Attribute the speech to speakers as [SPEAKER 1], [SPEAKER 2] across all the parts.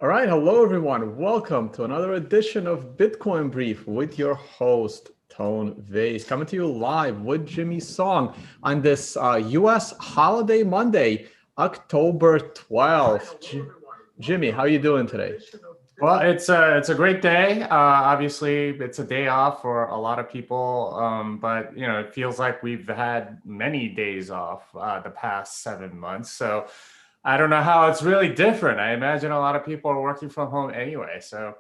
[SPEAKER 1] All right, hello everyone. Welcome to another edition of Bitcoin Brief with your host, Tone Vays, coming to you live with Jimmy Song on this US holiday Monday, October 12th. Jimmy, how are you doing today?
[SPEAKER 2] Well, it's a great day. Obviously, it's a day off for a lot of people, but it feels like we've had many days off the past 7 months. So I don't know how it's really different. I imagine a lot of people are working from home anyway. So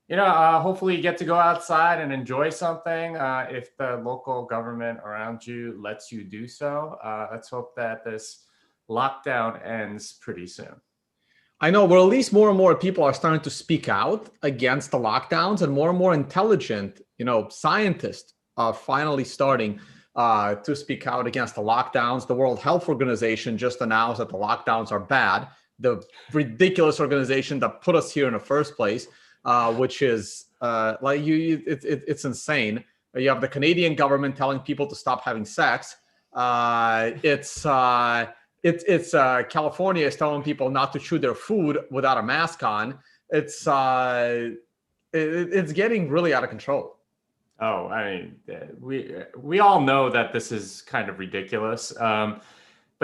[SPEAKER 2] hopefully you get to go outside and enjoy something if the local government around you lets you do so. Let's hope that this lockdown ends pretty soon.
[SPEAKER 1] I know, well, at least more and more people are starting to speak out against the lockdowns, and more intelligent, scientists are finally starting to speak out against the lockdowns. The World Health Organization just announced that the lockdowns are bad. The ridiculous organization that put us here in the first place, which is it's insane. You have the Canadian government telling people to stop having sex. California is telling people not to chew their food without a mask on. It's getting really out of control.
[SPEAKER 2] Oh, I mean, we all know that this is kind of ridiculous. But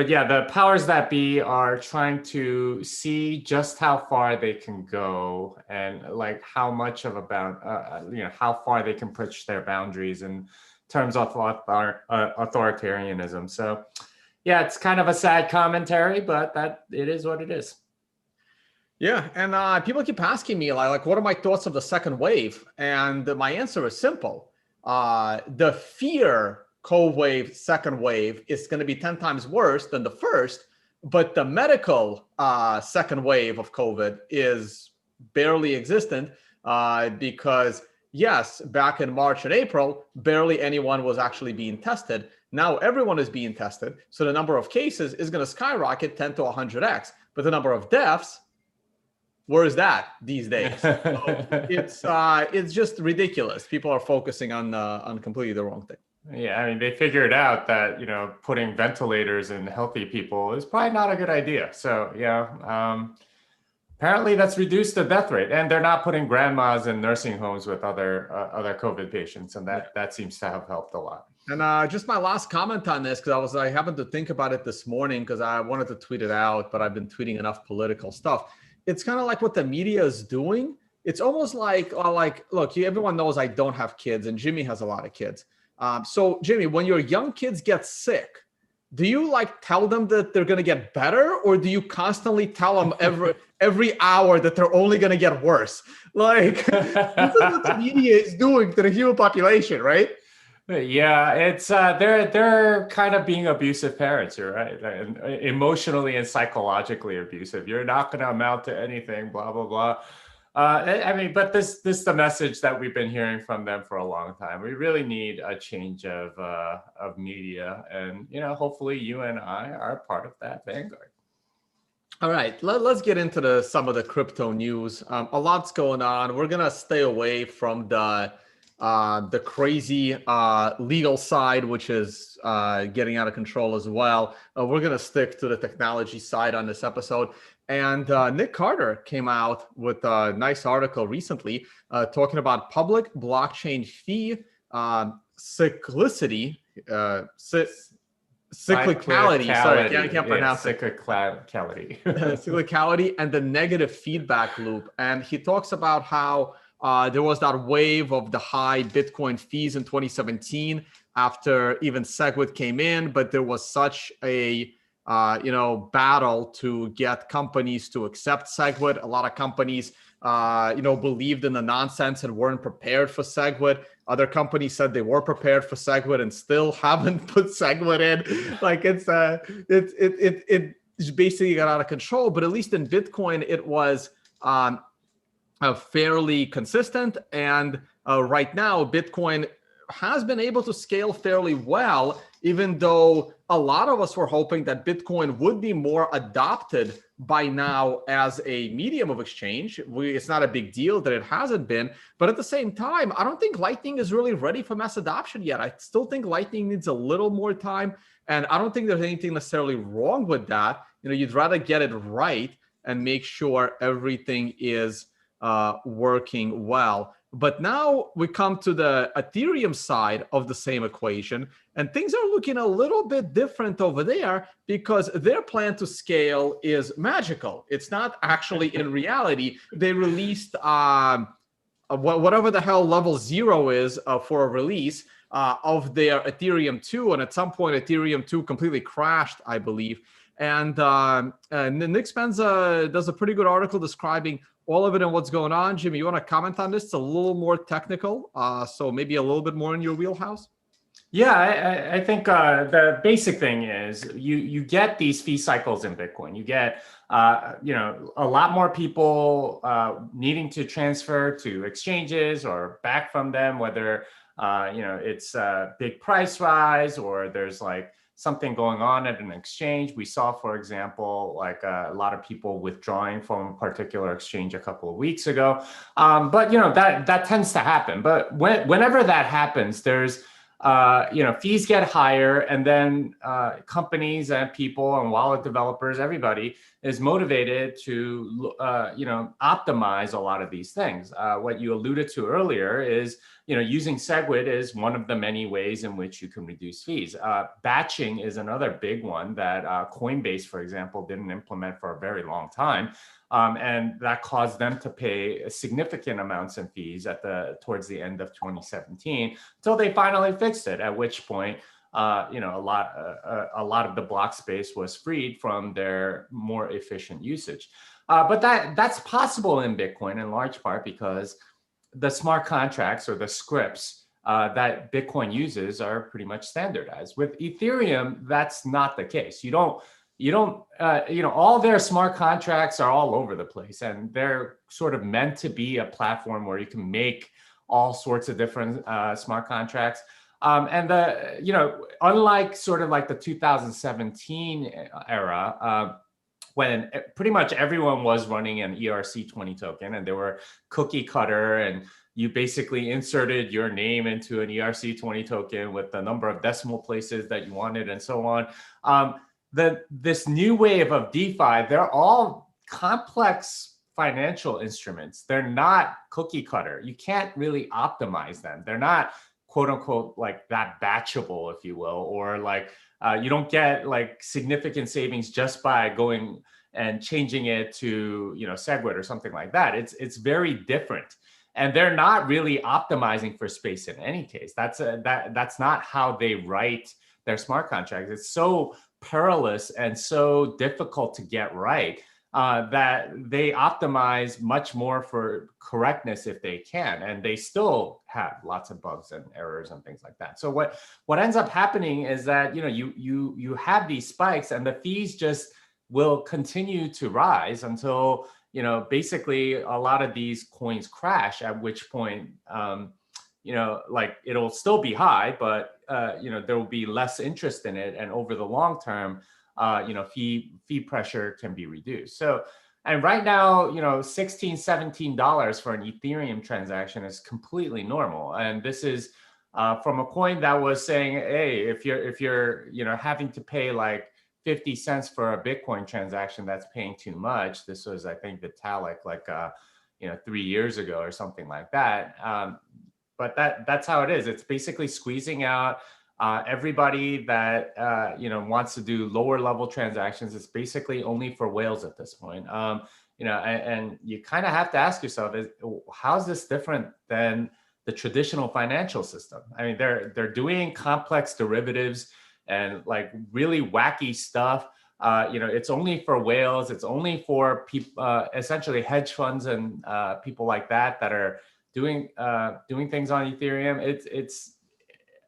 [SPEAKER 2] yeah, the powers that be are trying to see just how far they can go and like how much of how far they can push their boundaries in terms of authoritarianism. So yeah, it's kind of a sad commentary, but that it is what it is.
[SPEAKER 1] Yeah, and people keep asking me like, what are my thoughts of the second wave? And my answer is simple. The fear COVID wave, second wave, is going to be 10 times worse than the first, but the medical second wave of COVID is barely existent because, yes, back in March and April, barely anyone was actually being tested. Now everyone is being tested, so the number of cases is going to skyrocket 10 to 100x, but the number of deaths, where is that these days? So it's just ridiculous. People are focusing on completely the wrong thing.
[SPEAKER 2] Yeah, I mean, they figured out that, putting ventilators in healthy people is probably not a good idea. So, apparently that's reduced the death rate. And they're not putting grandmas in nursing homes with other COVID patients. And that seems to have helped a lot.
[SPEAKER 1] And just my last comment on this, because I happened to think about it this morning because I wanted to tweet it out, but I've been tweeting enough political stuff. It's kind of like what the media is doing. It's almost like look, everyone knows I don't have kids, and Jimmy has a lot of kids. So Jimmy, when your young kids get sick, do you tell them that they're going to get better, or do you constantly tell them every hour that they're only going to get worse? This is what the media is doing to the human population, right?
[SPEAKER 2] Yeah, it's they're kind of being abusive parents. You're right, and emotionally and psychologically abusive. You're not going to amount to anything. Blah blah blah. I mean, but this is the message that we've been hearing from them for a long time. We really need a change of media, and hopefully you and I are part of that vanguard.
[SPEAKER 1] All right, let's get into some of the crypto news. A lot's going on. We're gonna stay away from the crazy legal side, which is getting out of control as well. We're gonna stick to the technology side on this episode. And Nick Carter came out with a nice article recently talking about public blockchain fee cyclicality. Sorry, I can't pronounce it. Cyclicality and the negative feedback loop. And he talks about how there was that wave of the high Bitcoin fees in 2017 after even SegWit came in, but there was such a battle to get companies to accept SegWit. A lot of companies, believed in the nonsense and weren't prepared for SegWit. Other companies said they were prepared for SegWit and still haven't put SegWit in. It basically got out of control. But at least in Bitcoin, it was fairly consistent. And right now, Bitcoin has been able to scale fairly well, even though a lot of us were hoping that Bitcoin would be more adopted by now as a medium of exchange. It's not a big deal that it hasn't been, but at the same time, I don't think Lightning is really ready for mass adoption yet. I still think Lightning needs a little more time, and I don't think there's anything necessarily wrong with that. You'd rather get it right and make sure everything is working well. But now we come to the Ethereum side of the same equation, and things are looking a little bit different over there because their plan to scale is magical. It's not actually in reality. They released whatever the hell level 0 is for a release of their Ethereum 2, and at some point Ethereum 2 completely crashed, I believe. And Nick Spenza does a pretty good article describing all of it and what's going on. Jimmy, you want to comment on this? It's a little more technical, so maybe a little bit more in your wheelhouse.
[SPEAKER 2] Yeah, I think the basic thing is you get these fee cycles in Bitcoin. You get a lot more people needing to transfer to exchanges or back from them, whether it's a big price rise or there's like something going on at an exchange. We saw, for example, like a lot of people withdrawing from a particular exchange a couple of weeks ago. But that tends to happen. But whenever that happens, there's fees get higher, and then companies and people and wallet developers, everybody is motivated to optimize a lot of these things. What you alluded to earlier is using SegWit is one of the many ways in which you can reduce fees. Batching is another big one that Coinbase, for example, didn't implement for a very long time. And that caused them to pay significant amounts in fees towards the end of 2017 until they finally fixed it. At which point, a lot of the block space was freed from their more efficient usage. But that's possible in Bitcoin in large part because the smart contracts or the scripts that Bitcoin uses are pretty much standardized. With Ethereum, that's not the case. All their smart contracts are all over the place, and they're sort of meant to be a platform where you can make all sorts of different smart contracts. Unlike sort of like the 2017 era, when pretty much everyone was running an ERC20 token and they were cookie cutter, and you basically inserted your name into an ERC20 token with the number of decimal places that you wanted and so on. This new wave of DeFi, they're all complex financial instruments. They're not cookie cutter. You can't really optimize them. They're not quote unquote like that batchable, if you will, or like you don't get like significant savings just by going and changing it to SegWit or something like that. It's very different, and they're not really optimizing for space in any case. That's not how they write their smart contracts. It's so perilous and so difficult to get right that they optimize much more for correctness if they can, and they still have lots of bugs and errors and things like that. So what ends up happening is that you have these spikes, and the fees just will continue to rise until basically a lot of these coins crash, at which point like it'll still be high, but there will be less interest in it, and over the long term fee pressure can be reduced. So, and right now, $16, $17 for an Ethereum transaction is completely normal. And this is from a coin that was saying, hey, if you're having to pay like 50 cents for a Bitcoin transaction, that's paying too much. This was, I think, Vitalik like 3 years ago or something like that. But that's how it is. It's basically squeezing out everybody that wants to do lower level transactions. It's basically only for whales at this point. And you kind of have to ask yourself, how's this different than the traditional financial system? I mean, they're doing complex derivatives and like really wacky stuff. It's only for whales. It's only for people, essentially hedge funds and people like that are doing things on Ethereum. It's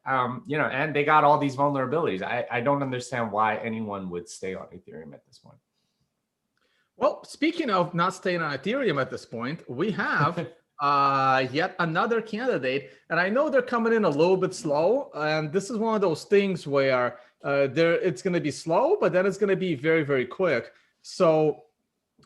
[SPEAKER 2] and they got all these vulnerabilities. I don't understand why anyone would stay on Ethereum at this point.
[SPEAKER 1] Well, speaking of not staying on Ethereum at this point, we have yet another candidate, and I know they're coming in a little bit slow. And this is one of those things where it's going to be slow, but then it's going to be very, very quick. So,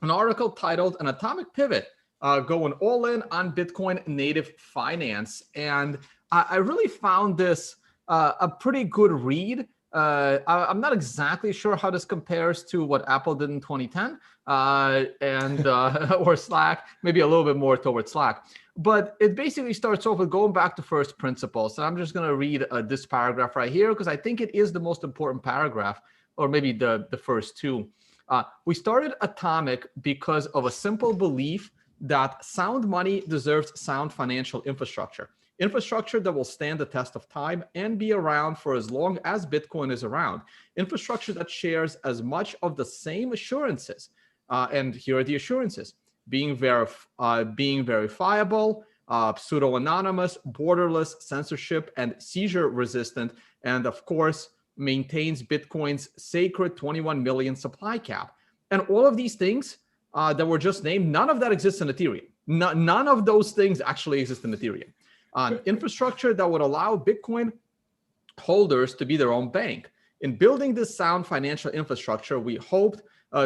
[SPEAKER 1] an article titled "An Atomic Pivot: Going All In on Bitcoin Native Finance," and I really found this a pretty good read. I'm not exactly sure how this compares to what Apple did in 2010, or Slack, maybe a little bit more towards Slack. But it basically starts off with going back to first principles. And I'm just going to read this paragraph right here because I think it is the most important paragraph, or maybe the first two. We started Atomic because of a simple belief that sound money deserves sound financial infrastructure. Infrastructure that will stand the test of time and be around for as long as Bitcoin is around. Infrastructure that shares as much of the same assurances. And here are the assurances: being verifiable, pseudo-anonymous, borderless, censorship and seizure resistant, and of course, maintains Bitcoin's sacred 21 million supply cap. And all of these things that were just named, none of that exists in Ethereum. None of those things actually exist in Ethereum. Infrastructure that would allow Bitcoin holders to be their own bank. In building this sound financial infrastructure, we hoped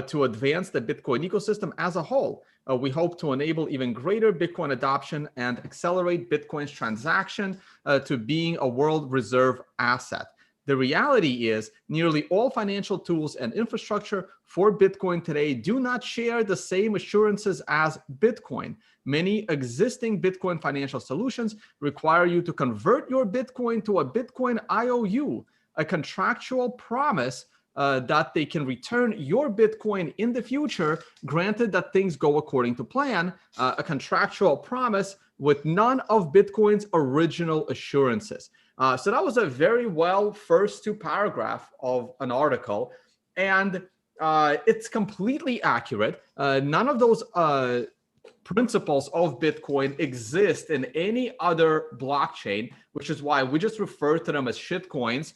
[SPEAKER 1] to advance the Bitcoin ecosystem as a whole. We hope to enable even greater Bitcoin adoption and accelerate Bitcoin's transaction to being a world reserve asset. The reality is nearly all financial tools and infrastructure for Bitcoin today do not share the same assurances as Bitcoin. Many existing Bitcoin financial solutions require you to convert your Bitcoin to a Bitcoin IOU, a contractual promise that they can return your Bitcoin in the future, granted that things go according to plan, a contractual promise with none of Bitcoin's original assurances. So that was a very well first two paragraph of an article, and it's completely accurate. None of those principles of Bitcoin exist in any other blockchain, which is why we just refer to them as shitcoins,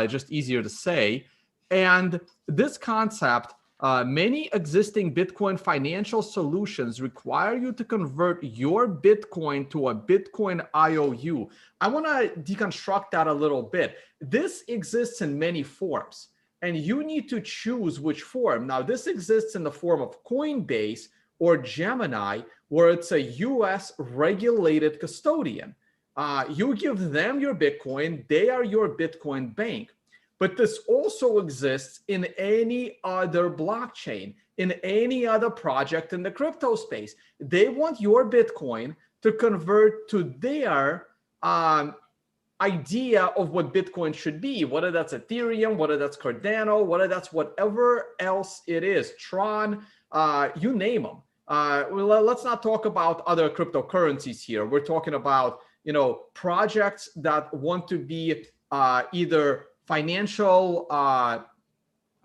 [SPEAKER 1] just easier to say. And this concept, many existing Bitcoin financial solutions require you to convert your Bitcoin to a Bitcoin IOU. I want to deconstruct that a little bit. This exists in many forms, and you need to choose which form. Now, this exists in the form of Coinbase or Gemini, where it's a US regulated custodian. You give them your Bitcoin, they are your Bitcoin bank. But this also exists in any other blockchain, in any other project in the crypto space. They want your Bitcoin to convert to their idea of what Bitcoin should be, whether that's Ethereum, whether that's Cardano, whether that's whatever else it is, Tron, you name them. Let's not talk about other cryptocurrencies here. We're talking about, projects that want to be either financial,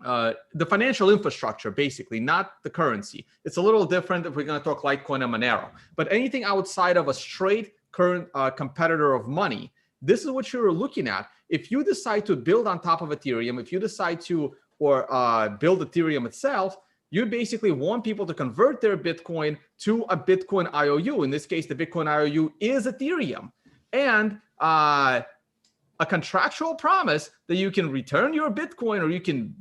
[SPEAKER 1] the financial infrastructure, basically, not the currency. It's a little different if we're going to talk Litecoin and Monero. But anything outside of a straight current competitor of money, this is what you're looking at. If you decide to build on top of Ethereum, if you decide to build Ethereum itself, you basically want people to convert their Bitcoin to a Bitcoin IOU. In this case, the Bitcoin IOU is Ethereum. And a contractual promise that you can return your Bitcoin, or you can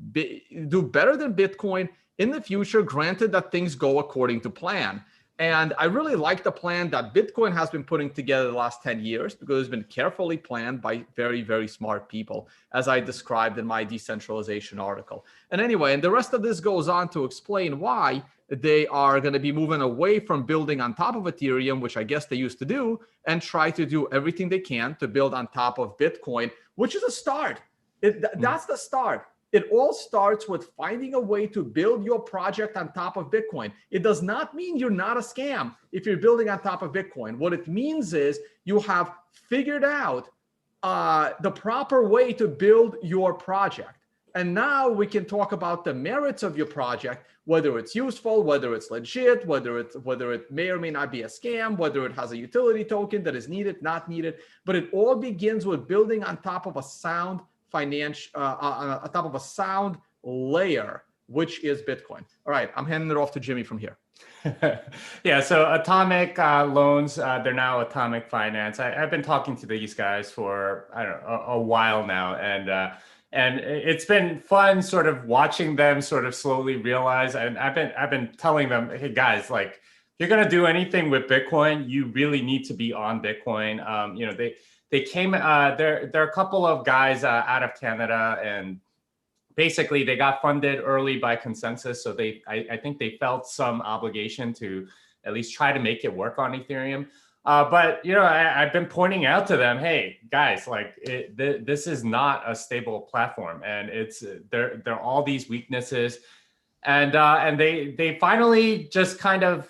[SPEAKER 1] do better than Bitcoin in the future, granted that things go according to plan. And I really like the plan that Bitcoin has been putting together the last 10 years, because it's been carefully planned by very, very smart people, as I described in my decentralization article. And anyway, and the rest of this goes on to explain why they are going to be moving away from building on top of Ethereum, which I guess they used to do, and try to do everything they can to build on top of Bitcoin, which is a start. That's the start. It all starts with finding a way to build your project on top of Bitcoin. It does not mean you're not a scam if you're building on top of Bitcoin. What it means is you have figured out the proper way to build your project. And now we can talk about the merits of your project, whether it's useful, whether it's legit, whether it may or may not be a scam, whether it has a utility token that is needed, not needed. But it all begins with building on top of a sound on top of a sound layer, which is Bitcoin. All right, I'm handing it off to Jimmy from here.
[SPEAKER 2] Yeah, so Atomic loans, they're now Atomic Finance. I've been talking to these guys for, I don't know, a while now, and it's been fun sort of watching them sort of slowly realize. And I've been telling them, hey guys, like, if you're gonna do anything with Bitcoin, you really need to be on Bitcoin. They came, there are a couple of guys out of Canada, and basically they got funded early by consensus. So I think they felt some obligation to at least try to make it work on Ethereum. But I've been pointing out to them, hey guys, like this is not a stable platform, and there are all these weaknesses, and they finally just kind of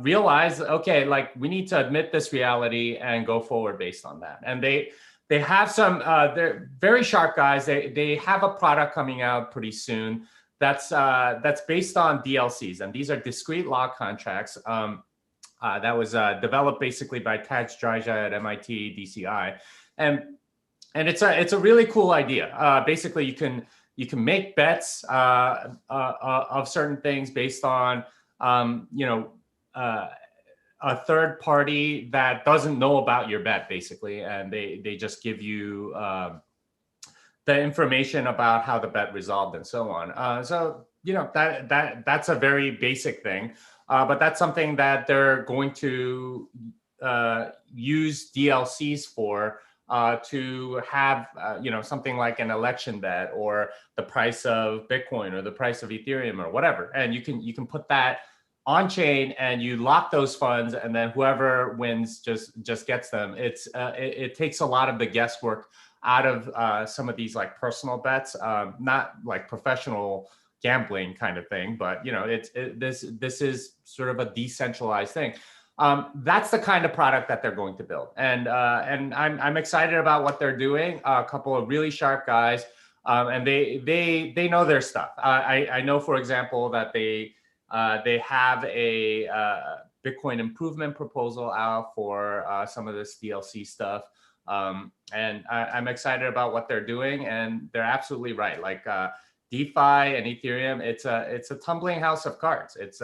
[SPEAKER 2] realized, okay, like we need to admit this reality and go forward based on that. And they have some they're very sharp guys. They have a product coming out pretty soon that's based on DLCs, and these are discrete log contracts. That was developed basically by Taj Jaija at MIT DCI, and it's a really cool idea. Basically, you can make bets of certain things based on a third party that doesn't know about your bet, basically, and they just give you the information about how the bet resolved and so on. So that's a very basic thing. But that's something that they're going to use DLCs for, to have something like an election bet or the price of Bitcoin or the price of Ethereum or whatever, and you can put that on chain and you lock those funds, and then whoever wins just gets them. It takes a lot of the guesswork out of some of these like personal bets, not like professional gambling kind of thing, but this is sort of a decentralized thing. That's the kind of product that they're going to build, and I'm excited about what they're doing. A couple of really sharp guys, and they know their stuff. I know, for example, that they have a Bitcoin improvement proposal out for some of this DLC stuff, and I'm excited about what they're doing. And they're absolutely right. Like DeFi and Ethereum, it's a tumbling house of cards. It's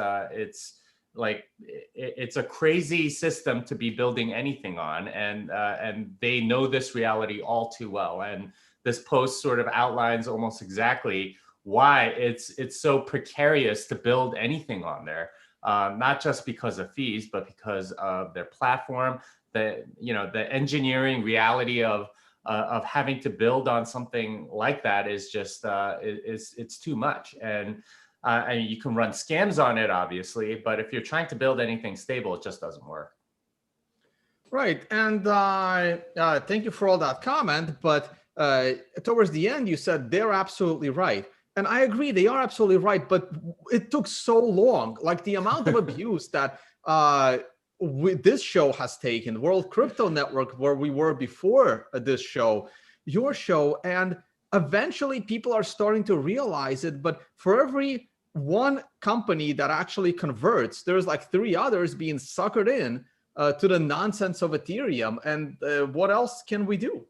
[SPEAKER 2] a crazy system to be building anything on, and they know this reality all too well. And this post sort of outlines almost exactly why it's so precarious to build anything on there, not just because of fees, but because of their platform, the engineering reality of having to build on something like that is just it's too much. And you can run scams on it, obviously, but if you're trying to build anything stable, it just doesn't work.
[SPEAKER 1] Right, and thank you for all that comment. But towards the end, you said they're absolutely right. And I agree, they are absolutely right, but it took so long. Like the amount of abuse that this show has taken, World Crypto Network, where we were before this show, your show, and eventually people are starting to realize it. But for every one company that actually converts, there's like 3 others being suckered in to the nonsense of Ethereum. And what else can we do?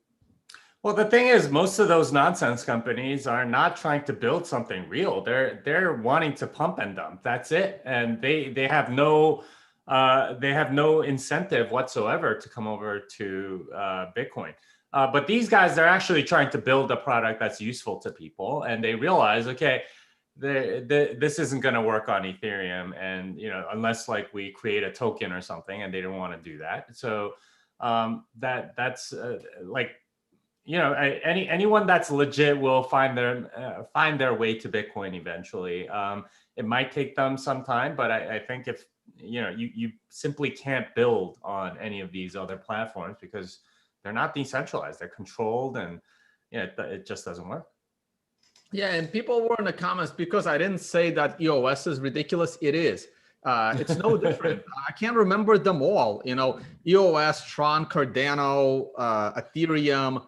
[SPEAKER 2] Well, the thing is, most of those nonsense companies are not trying to build something real. They're wanting to pump and dump. That's it, and they have no incentive whatsoever to come over to Bitcoin. But these guys, they're actually trying to build a product that's useful to people, and they realize, okay, this isn't going to work on Ethereum, and unless like we create a token or something, and they don't want to do that. So that's like. Anyone that's legit will find their way to Bitcoin eventually. It might take them some time, but I think if you simply can't build on any of these other platforms because they're not decentralized, they're controlled, and it just doesn't work.
[SPEAKER 1] Yeah, and people were in the comments because I didn't say that EOS is ridiculous. It is. It's no different. I can't remember them all. EOS, Tron, Cardano, Ethereum,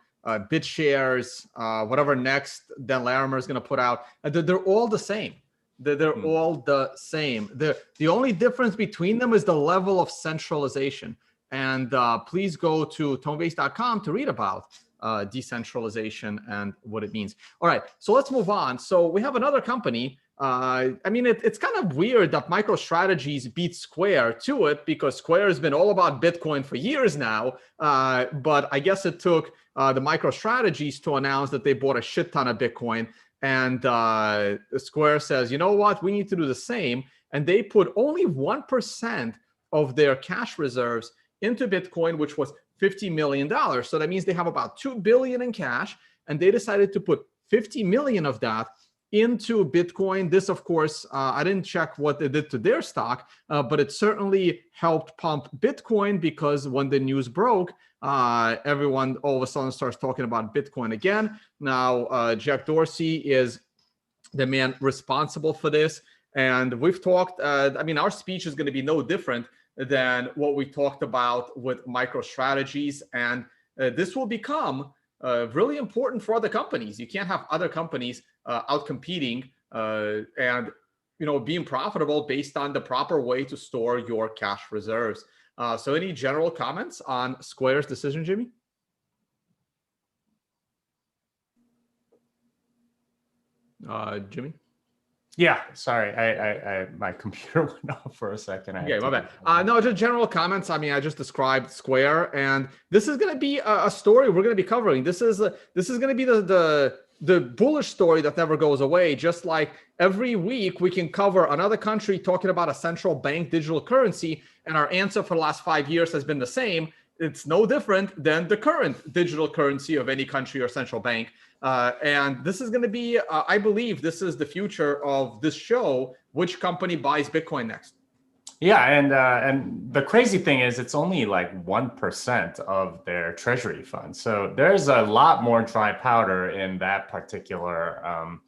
[SPEAKER 1] BitShares, whatever next Dan Larimer is going to put out. They're all the same. They're all the same. The only difference between them is the level of centralization. And please go to tonevays.com to read about decentralization and what it means. All right, so let's move on. So we have another company. It's kind of weird that MicroStrategies beat Square to it because Square has been all about Bitcoin for years now. But I guess it took the MicroStrategies to announce that they bought a shit ton of Bitcoin. And Square says, you know what, we need to do the same. And they put only 1% of their cash reserves into Bitcoin, which was $50 million. So that means they have about $2 billion in cash. And they decided to put 50 million of that into Bitcoin. This, of course, I didn't check what they did to their stock, but it certainly helped pump Bitcoin, because when the news broke, everyone all of a sudden starts talking about Bitcoin again. Now, Jack Dorsey is the man responsible for this. And we've talked, I mean, our speech is going to be no different than what we talked about with MicroStrategies. And this will become really important for other companies. You can't have other companies out competing and being profitable based on the proper way to store your cash reserves. So any general comments on Square's decision, Jimmy? Jimmy?
[SPEAKER 2] Yeah, sorry, I my computer went off for a second.
[SPEAKER 1] Yeah, my bad. No, just general comments. I mean, I just described Square, and this is going to be a story we're going to be covering. This is going to be the bullish story that never goes away. Just like every week we can cover another country talking about a central bank digital currency, and our answer for the last 5 years has been the same. It's no different than the current digital currency of any country or central bank. And this is going to be, I believe, this is the future of this show. Which company buys Bitcoin next?
[SPEAKER 2] Yeah, and the crazy thing is, it's only like 1% of their treasury fund. So there's a lot more dry powder in that particular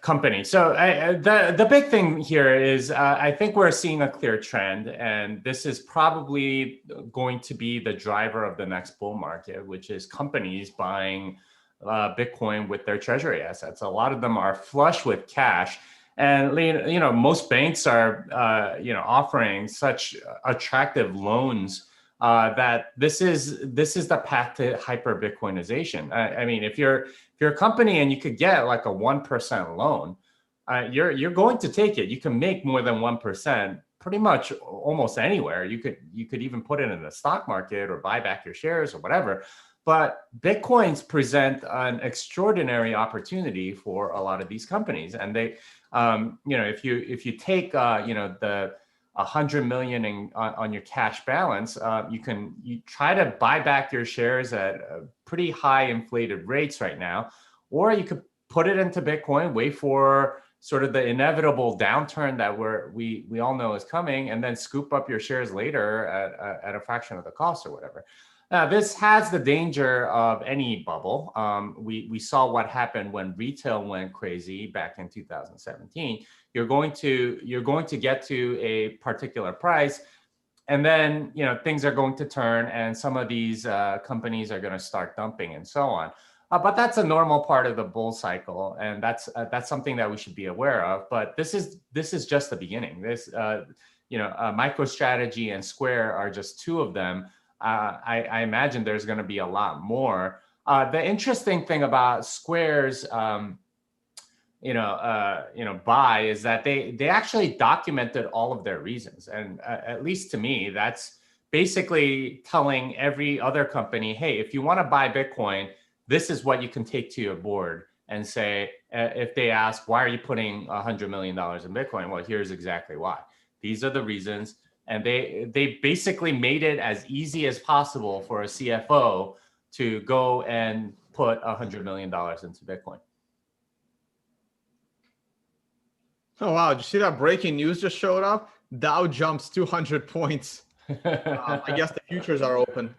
[SPEAKER 2] company. So the big thing here is I think we're seeing a clear trend, and this is probably going to be the driver of the next bull market, which is companies buying Bitcoin with their treasury assets. A lot of them are flush with cash, and most banks are offering such attractive loans that this is the path to hyper Bitcoinization. I mean, if you're a company and you could get like a 1% loan, you're going to take it. You can make more than 1% pretty much almost anywhere. You could even put it in the stock market or buy back your shares or whatever. But Bitcoins present an extraordinary opportunity for a lot of these companies, and they, if you take the 100 million on your cash balance, you try to buy back your shares at pretty high inflated rates right now, or you could put it into Bitcoin, wait for sort of the inevitable downturn that we all know is coming, and then scoop up your shares later at a fraction of the cost or whatever. Now, this has the danger of any bubble. We saw what happened when retail went crazy back in 2017. You're going to get to a particular price, and then things are going to turn, and some of these companies are going to start dumping and so on. But that's a normal part of the bull cycle, and that's something that we should be aware of. But this is just the beginning. MicroStrategy and Square are just two of them. I imagine there's going to be a lot more. The interesting thing about Square's buy is that they actually documented all of their reasons, and at least to me, that's basically telling every other company, hey, if you want to buy Bitcoin, this is what you can take to your board and say, if they ask, why are you putting $100 million in Bitcoin? Well, here's exactly why. These are the reasons. And they basically made it as easy as possible for a CFO to go and put $100 million into Bitcoin.
[SPEAKER 1] Oh, wow. Did you see that breaking news just showed up? Dow jumps 200 points. I guess the futures are open.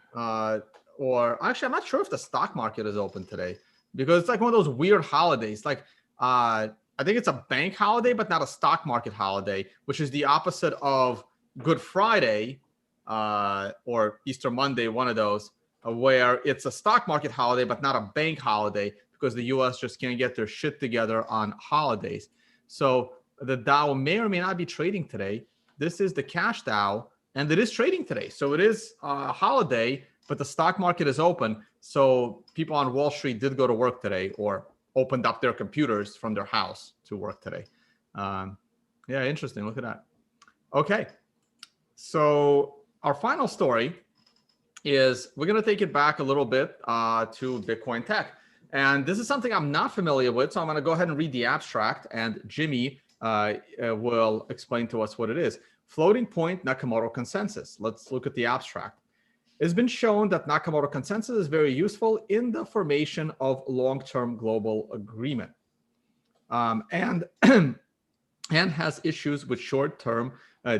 [SPEAKER 1] Or actually, I'm not sure if the stock market is open today, because it's like one of those weird holidays. Like, I think it's a bank holiday, but not a stock market holiday, which is the opposite of Good Friday or Easter Monday, one of those, where it's a stock market holiday, but not a bank holiday, because the US just can't get their shit together on holidays. So the Dow may or may not be trading today. This is the cash Dow, and it is trading today. So it is a holiday, but the stock market is open. So people on Wall Street did go to work today, or opened up their computers from their house to work today. Yeah, interesting. Look at that. Okay. So our final story is, we're going to take it back a little bit to Bitcoin Tech. And this is something I'm not familiar with. So I'm going to go ahead and read the abstract, and Jimmy will explain to us what it is. Floating Point Nakamoto Consensus. Let's look at the abstract. It's been shown that Nakamoto Consensus is very useful in the formation of long-term global agreement. and and has issues with short-term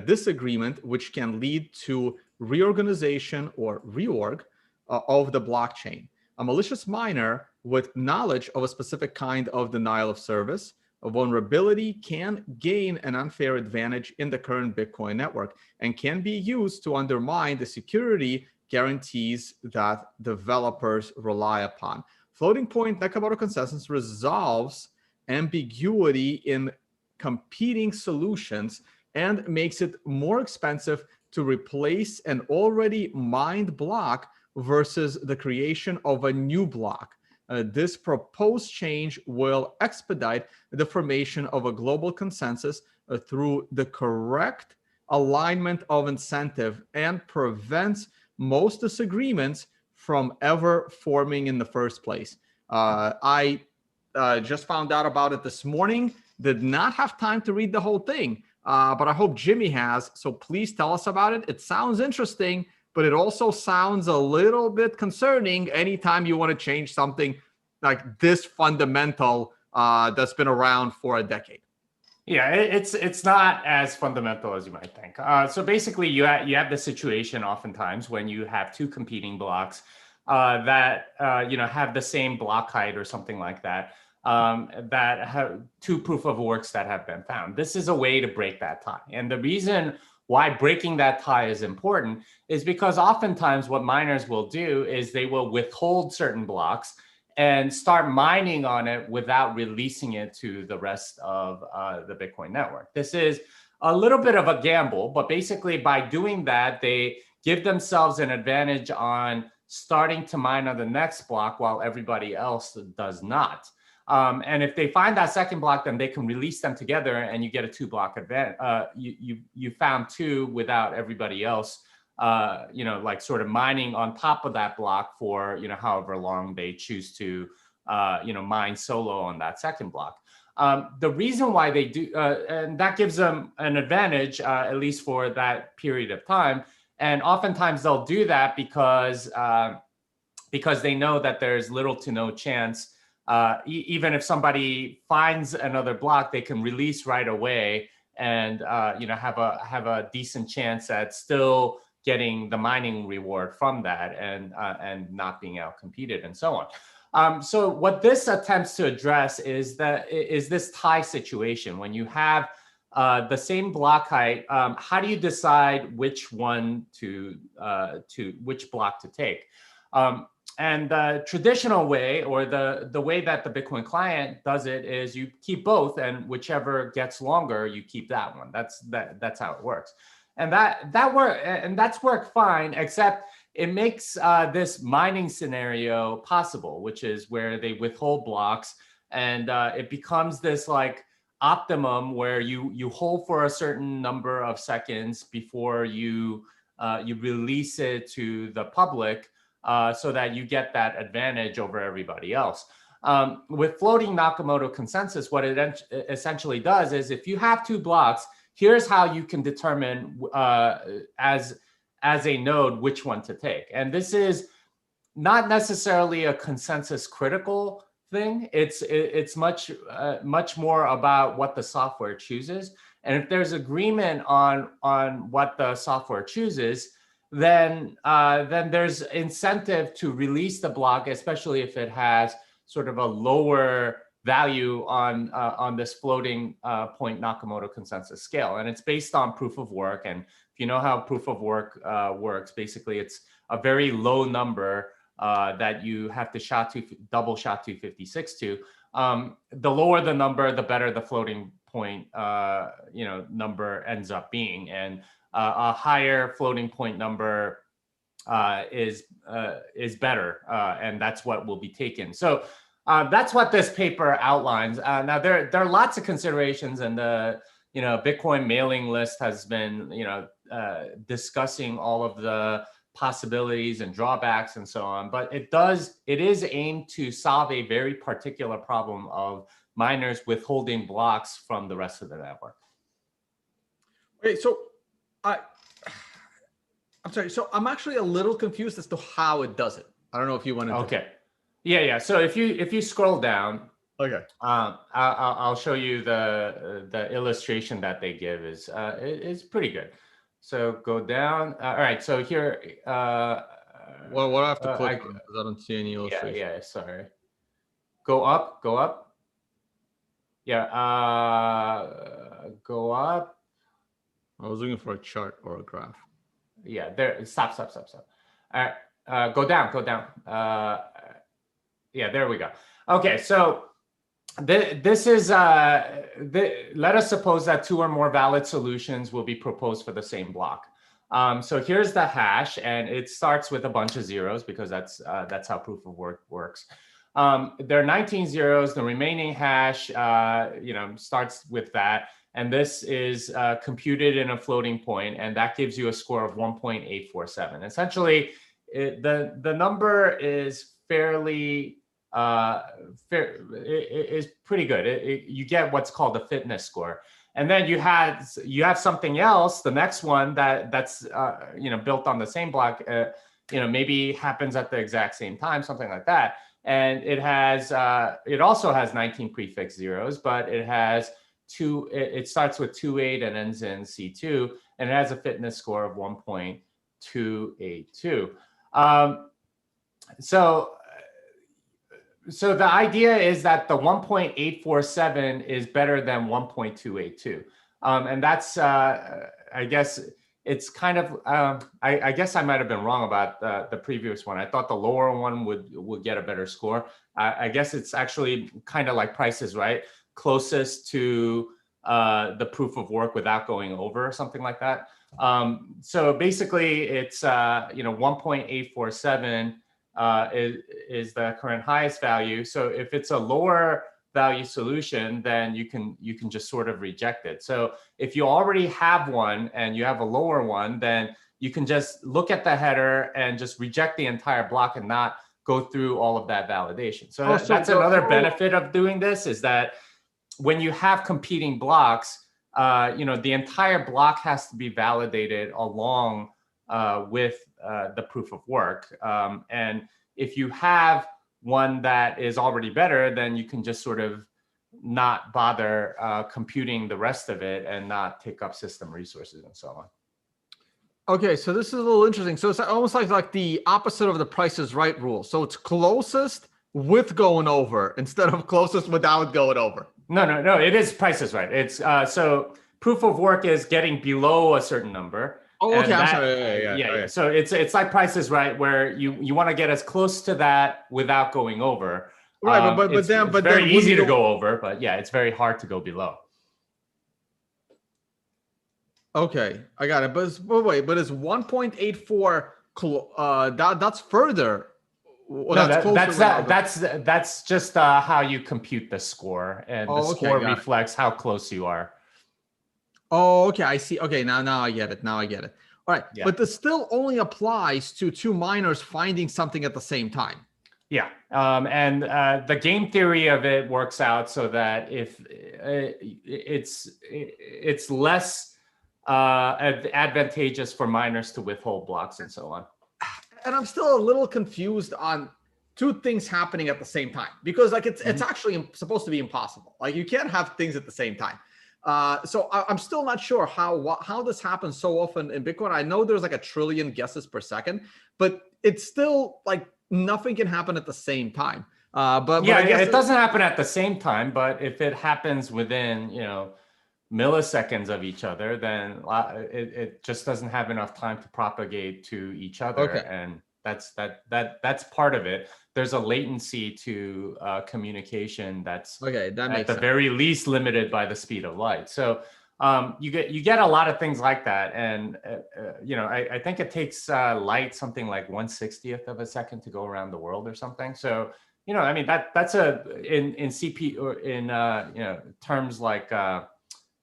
[SPEAKER 1] disagreement, which can lead to reorganization or reorg of the blockchain. A malicious miner with knowledge of a specific kind of denial of service, a vulnerability can gain an unfair advantage in the current Bitcoin network and can be used to undermine the security guarantees that developers rely upon. Floating point Nakamoto consensus resolves ambiguity in competing solutions and makes it more expensive to replace an already mined block versus the creation of a new block. This proposed change will expedite the formation of a global consensus through the correct alignment of incentive and prevents most disagreements from ever forming in the first place. I just found out about it this morning, did not have time to read the whole thing, but I hope Jimmy has, so please tell us about it. It sounds interesting, but it also sounds a little bit concerning anytime you want to change something like this fundamental that's been around for a decade.
[SPEAKER 2] Yeah, it's not as fundamental as you might think. So basically, you have the situation oftentimes when you have two competing blocks that have the same block height or something like that, that have two proof of works that have been found. This is a way to break that tie, and the reason why breaking that tie is important is because oftentimes what miners will do is they will withhold certain blocks and start mining on it without releasing it to the rest of the Bitcoin network. This is a little bit of a gamble, but basically by doing that, they give themselves an advantage on starting to mine on the next block while everybody else does not. And if they find that second block, then they can release them together and you get a 2-block advantage. You found 2 without everybody else, like sort of mining on top of that block for, however long they choose to, mine solo on that second block. The reason why they do, and that gives them an advantage, at least for that period of time. And oftentimes they'll do that because they know that there's little to no chance. Even if somebody finds another block, they can release right away and have a decent chance at still getting the mining reward from that and not being outcompeted and so on. So what this attempts to address is this tie situation. When you have the same block height, how do you decide which one which block to take? And the traditional way, or the way that the Bitcoin client does it, is you keep both, and whichever gets longer, you keep that one. That's how it works, and that's worked fine, except it makes this mining scenario possible, which is where they withhold blocks, and it becomes this like optimum where you hold for a certain number of seconds before you release it to the public. So that you get that advantage over everybody else. With floating Nakamoto consensus, what it essentially does is if you have 2 blocks, here's how you can determine as a node which one to take. And this is not necessarily a consensus critical thing. It's much more about what the software chooses. And if there's agreement on what the software chooses, then there's incentive to release the block, especially if it has sort of a lower value on this floating point Nakamoto consensus scale. And it's based on proof of work. And if you know how proof of work works, basically it's a very low number that you have to double SHA-256 to. The lower the number, the better the floating point number ends up being. And a higher floating point number is better, and that's what will be taken. So that's what this paper outlines. Now there are lots of considerations, and the Bitcoin mailing list has been discussing all of the possibilities and drawbacks and so on. But it is aimed to solve a very particular problem of miners withholding blocks from the rest of the network.
[SPEAKER 1] Wait, so I'm sorry. So I'm actually a little confused as to how it does it. I don't know if you want to.
[SPEAKER 2] Okay. Yeah. So if you scroll down,
[SPEAKER 1] Okay.
[SPEAKER 2] I'll show you the illustration that they give is pretty good. So go down. All right. So here.
[SPEAKER 1] What do I have to click
[SPEAKER 2] I,
[SPEAKER 1] on? Because I don't see any illustration.
[SPEAKER 2] yeah. Sorry. Go up. Go up. Yeah. Go up.
[SPEAKER 1] I was looking for a chart or a graph.
[SPEAKER 2] Yeah. There. Stop. All right. Go down. Go down. Yeah. There we go. Okay. So. This is, let us suppose that 2 or more valid solutions will be proposed for the same block. So here's the hash, and it starts with a bunch of zeros because that's how proof of work works. There are 19 zeros. The remaining hash, starts with that. And this is computed in a floating point, and that gives you a score of 1.847. Essentially, the number is fairly is pretty good. You get what's called a fitness score, and then you have something else. The next one that's built on the same block, maybe happens at the exact same time, something like that. And it also has 19 prefix zeros, but it has it starts with 28 and ends in C2, and it has a fitness score of 1.282. So the idea is that the 1.847 is better than 1.282. And that's, I guess, it's kind of, I guess I might have been wrong about the previous one. I thought the lower one would get a better score. I guess it's actually kind of like Price is Right, closest to the proof of work without going over, or something like that. So basically, it's 1.847 is the current highest value. So if it's a lower value solution, then you can just sort of reject it. So if you already have one and you have a lower one, then you can just look at the header and just reject the entire block and not go through all of that validation. So that's another benefit of doing this, is that when you have competing blocks, the entire block has to be validated along with the proof of work. And if you have one that is already better, then you can just sort of not bother computing the rest of it and not take up system resources and so on.
[SPEAKER 1] Okay, so this is a little interesting. So it's almost like the opposite of the Price is Right rule. So it's closest with going over instead of closest without going over.
[SPEAKER 2] No, it is Price is Right. It's so proof of work is getting below a certain number.
[SPEAKER 1] Oh, okay. I'm sorry.
[SPEAKER 2] Yeah. So it's like Price is Right, where you want to get as close to that without going over.
[SPEAKER 1] Right, but
[SPEAKER 2] it's very easy to go over, but yeah, it's very hard to go below.
[SPEAKER 1] Okay, I got it. But it's 1.84. That's further.
[SPEAKER 2] Well, no, that's just how you compute the score, and the score reflects how close you are.
[SPEAKER 1] Oh, okay, I see. Okay, now I get it. All right, yeah. But this still only applies to 2 miners finding something at the same time.
[SPEAKER 2] Yeah, and the game theory of it works out so that if it's less advantageous for miners to withhold blocks and so on.
[SPEAKER 1] And I'm still a little confused on 2 things happening at the same time, because like it's actually supposed to be impossible. Like you can't have things at the same time. So I'm still not sure how this happens so often in Bitcoin. I know there's like 1 trillion guesses per second, but it's still like nothing can happen at the same time. But I guess
[SPEAKER 2] it doesn't happen at the same time. But if it happens within milliseconds of each other, then it just doesn't have enough time to propagate to each other. Okay. And that's part of it. There's a latency to communication that's at the very least limited by the speed of light. So you get a lot of things like that, and I think it takes light something like 1/60th of a second to go around the world or something. So I mean that's in CP or in terms like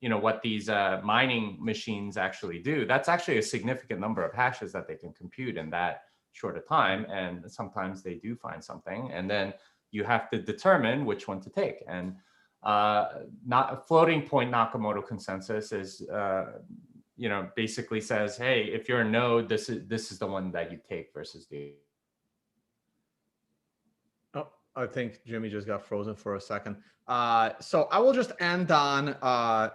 [SPEAKER 2] what these mining machines actually do. That's actually a significant number of hashes that they can compute in that short a time, and sometimes they do find something, and then you have to determine which one to take. And not floating point Nakamoto consensus is basically says, hey, if you're a node, this is the one that you take versus the
[SPEAKER 1] I think Jimmy just got frozen for a second. So I will just end on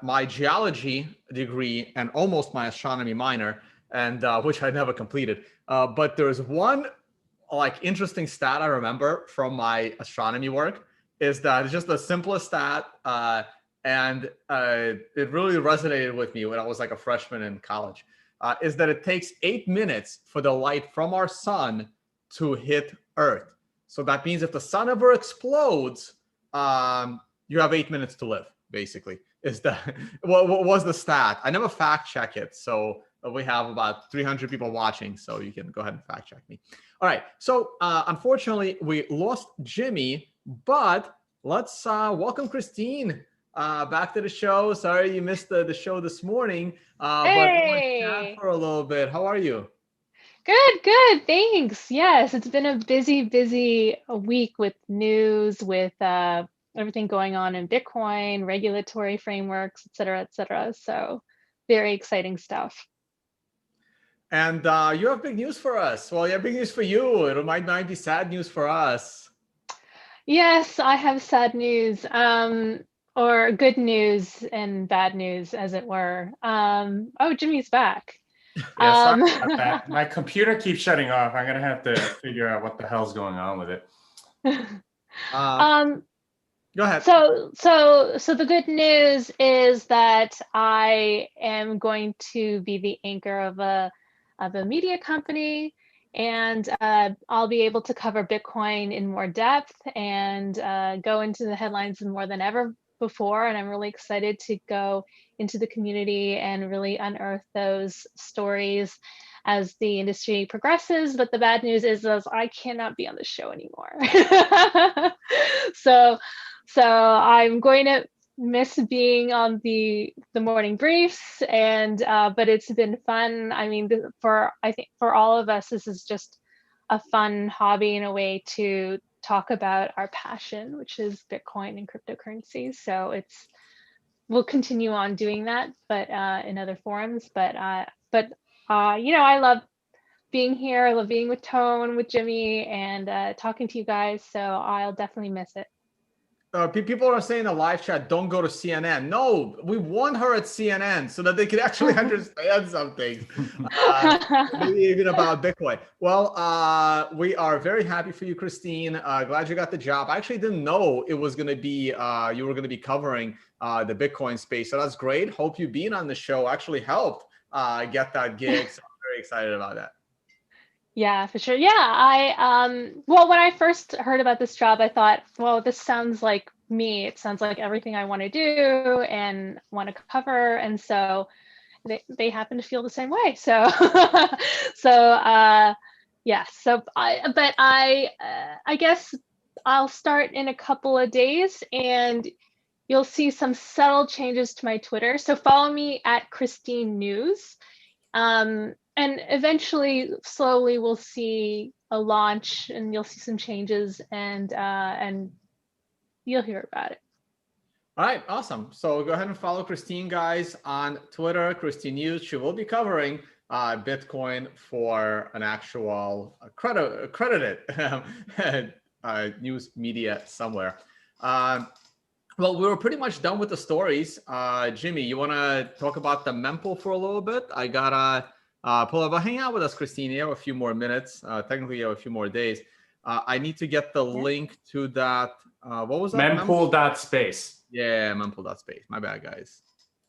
[SPEAKER 1] my geology degree and almost my astronomy minor, and which I never completed. But there's one like interesting stat I remember from my astronomy work is that it's just the simplest stat, and it really resonated with me when I was like a freshman in college. Is that it takes 8 minutes for the light from our sun to hit Earth. So that means if the sun ever explodes, you have 8 minutes to live, basically. Is that what was the stat? I never fact check it. So we have about 300 people watching, so you can go ahead and fact check me. All right. So unfortunately, we lost Jimmy, but let's welcome Christine back to the show. Sorry you missed the show this morning, but let's chat for a little bit. How are you?
[SPEAKER 3] Good. Thanks. Yes, it's been a busy week with news, with everything going on in Bitcoin, regulatory frameworks, et cetera. So very exciting stuff.
[SPEAKER 1] And you have big news for us. Well, yeah, big news for you. It might be sad news for us.
[SPEAKER 3] Yes, I have sad news, or good news and bad news, as it were. Oh, Jimmy's back.
[SPEAKER 2] Yeah, sorry about that. My computer keeps shutting off. I'm gonna have to figure out what the hell's going on with it.
[SPEAKER 1] Go ahead.
[SPEAKER 3] So the good news is that I am going to be the anchor of a media company, and I'll be able to cover Bitcoin in more depth and go into the headlines more than ever before. And I'm really excited to go into the community and really unearth those stories as the industry progresses. But the bad news is I cannot be on the show anymore. So I'm going to miss being on the morning briefs, and but it's been fun. I mean, I think for all of us, this is just a fun hobby and a way to talk about our passion, which is Bitcoin and cryptocurrencies. So we'll continue on doing that, but in other forums. But you know, I love being here. I love being with Tone, with Jimmy, and talking to you guys. So I'll definitely miss it.
[SPEAKER 1] People are saying in the live chat, don't go to CNN. No, we want her at CNN so that they can actually understand something, maybe even about Bitcoin. Well, we are very happy for you, Christine. Glad you got the job. I actually didn't know it was going to be, you were going to be covering the Bitcoin space. So that's great. Hope you being on the show actually helped get that gig. So I'm very excited about that.
[SPEAKER 3] Yeah, for sure. Yeah, well, when I first heard about this job, I thought, well, this sounds like me. It sounds like everything I want to do and want to cover. And so they happen to feel the same way. So, yeah. So I guess I'll start in a couple of days, and you'll see some subtle changes to my Twitter. So follow me at Christine News. And eventually, slowly, we'll see a launch, and you'll see some changes, and you'll hear about it.
[SPEAKER 1] All right, awesome. So go ahead and follow Christine, guys, on Twitter, Christine News. She will be covering Bitcoin for an actual accredited news media somewhere. Well, we were pretty much done with the stories. Jimmy, you want to talk about the mempool for a little bit? I gotta pull up. Hang out with us, Christine. You have a few more minutes. Technically, you have a few more days. I need to get the link to that. What was that?
[SPEAKER 2] Mempool.space.
[SPEAKER 1] Yeah, mempool.space. My bad, guys.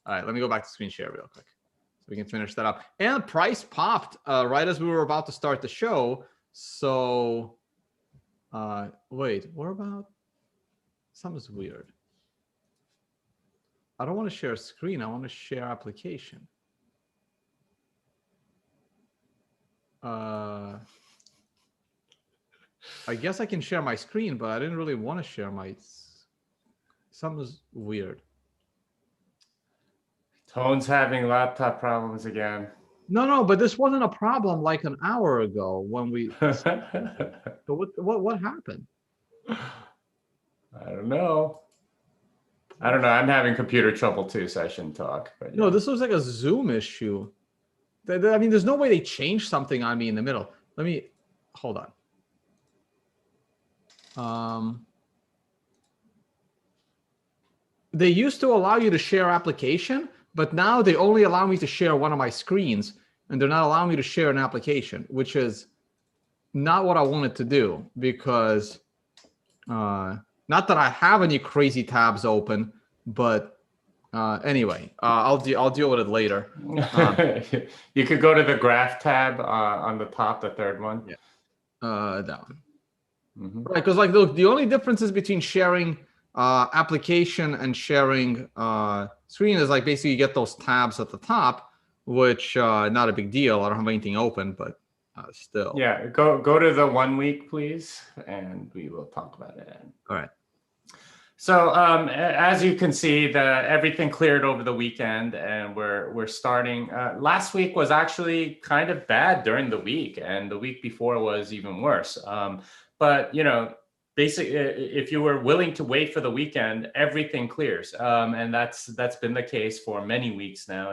[SPEAKER 1] All right, let me go back to screen share real quick so we can finish that up. And price popped right as we were about to start the show. So, wait, what about? Something's weird. I don't want to share screen. I want to share application. I guess I can share my screen, but I didn't really want to share my. Something's weird.
[SPEAKER 2] Tone's having laptop problems again.
[SPEAKER 1] No, but this wasn't a problem like an hour ago when we. So what happened?
[SPEAKER 2] I don't know. I'm having computer trouble too, so I shouldn't talk. But
[SPEAKER 1] no, this was like a Zoom issue. I mean, there's no way they changed something on me in the middle. Let me hold on. They used to allow you to share application, but now they only allow me to share one of my screens, and they're not allowing me to share an application, which is not what I wanted to do, because not that I have any crazy tabs open, but anyway, I'll deal with it later.
[SPEAKER 2] You could go to the graph tab on the top, the third one.
[SPEAKER 1] Yeah, that one. Right, because like the only differences between sharing application and sharing screen is like basically you get those tabs at the top, which not a big deal. I don't have anything open, but still.
[SPEAKER 2] Yeah, go to the 1 week, please, and we will talk about it.
[SPEAKER 1] All right.
[SPEAKER 2] So as you can see, everything cleared over the weekend, and we're starting. Last week was actually kind of bad during the week, and the week before was even worse. But basically, if you were willing to wait for the weekend, everything clears, and that's been the case for many weeks now.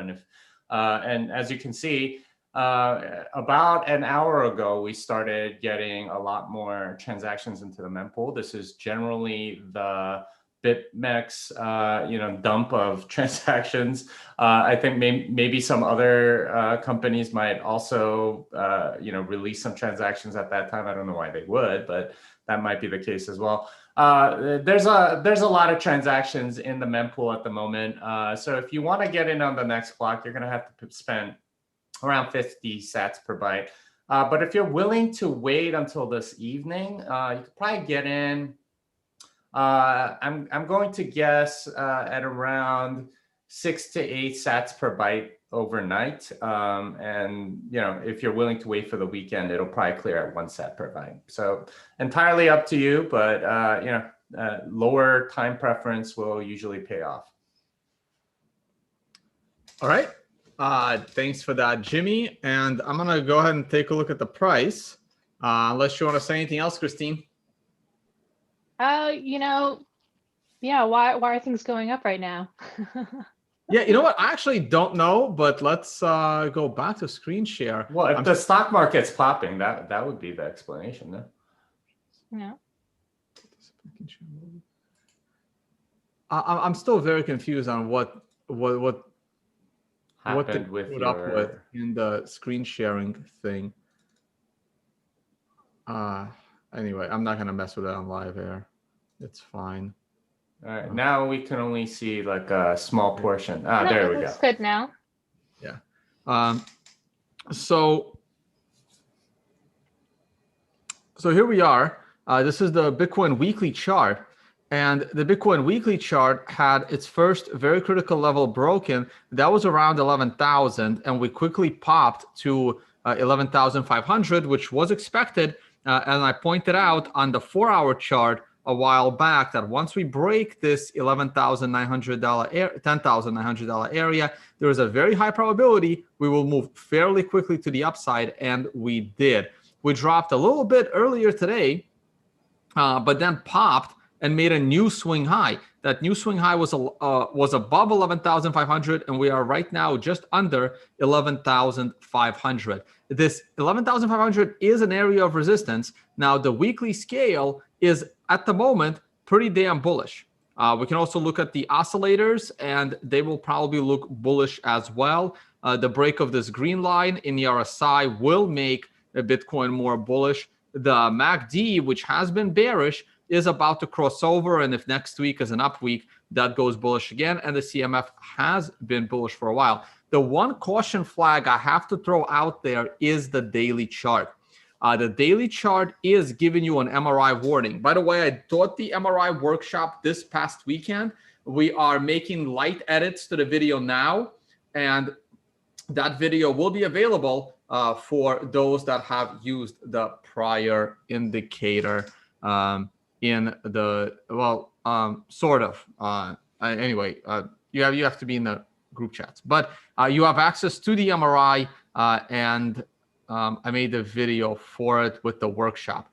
[SPEAKER 2] And as you can see, about an hour ago, we started getting a lot more transactions into the mempool. This is generally the BitMEX, dump of transactions. I think maybe some other companies might also, release some transactions at that time. I don't know why they would, but that might be the case as well. There's a lot of transactions in the mempool at the moment. So if you want to get in on the next block, you're going to have to spend around 50 sats per byte. But if you're willing to wait until this evening, you could probably get in. I'm going to guess at around 6 to 8 sats per byte overnight. And if you're willing to wait for the weekend, it'll probably clear at 1 sat per byte. So entirely up to you, but lower time preference will usually pay off.
[SPEAKER 1] All right. Thanks for that, Jimmy. And I'm gonna go ahead and take a look at the price. Unless you want to say anything else, Christine.
[SPEAKER 3] Yeah, why are things going up right now?
[SPEAKER 1] Yeah, you know what? I actually don't know, but let's go back to screen share.
[SPEAKER 2] Well, if the stock market's popping, that would be the explanation, no?
[SPEAKER 3] Yeah.
[SPEAKER 1] I'm still very confused on what
[SPEAKER 2] happened
[SPEAKER 1] to
[SPEAKER 2] with
[SPEAKER 1] put up with in the screen sharing thing. Anyway, I'm not gonna mess with it on live air. It's fine.
[SPEAKER 2] All right, now we can only see like a small portion. There we go.
[SPEAKER 3] It's good now.
[SPEAKER 1] Yeah. So here we are. This is the Bitcoin weekly chart, and the Bitcoin weekly chart had its first very critical level broken. That was around 11,000, and we quickly popped to 11,500, which was expected. And I pointed out on the 4-hour chart a while back that once we break this $10,900 area, there is a very high probability we will move fairly quickly to the upside, and we did. We dropped a little bit earlier today, but then popped and made a new swing high. That new swing high was above 11,500, and we are right now just under 11,500. This 11,500 is an area of resistance. Now, the weekly scale is, at the moment, pretty damn bullish. We can also look at the oscillators, and they will probably look bullish as well. The break of this green line in the RSI will make Bitcoin more bullish. The MACD, which has been bearish, is about to cross over, and if next week is an up week, that goes bullish again, and the CMF has been bullish for a while. The one caution flag I have to throw out there is the daily chart. The daily chart is giving you an MRI warning. By the way, I taught the MRI workshop this past weekend. We are making light edits to the video now, and that video will be available for those that have used the prior indicator in the, sort of. Anyway, you have to be in the group chats, but you have access to the MRI, and I made the video for it with the workshop.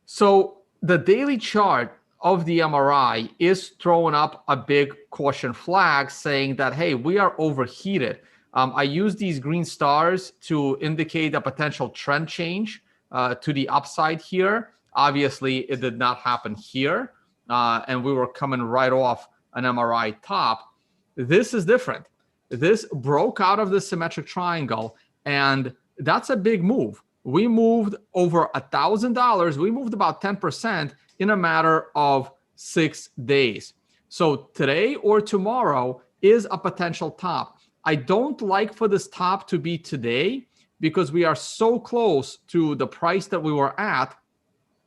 [SPEAKER 1] So the daily chart of the MRI is throwing up a big caution flag saying that, hey, we are overheated. I use these green stars to indicate a potential trend change to the upside here. Obviously, it did not happen here, and we were coming right off an MRI top. This is different. This broke out of the symmetric triangle, and that's a big move. We moved over $1,000. We moved about 10% in a matter of 6 days. So today or tomorrow is a potential top. I don't like for this top to be today because we are so close to the price that we were at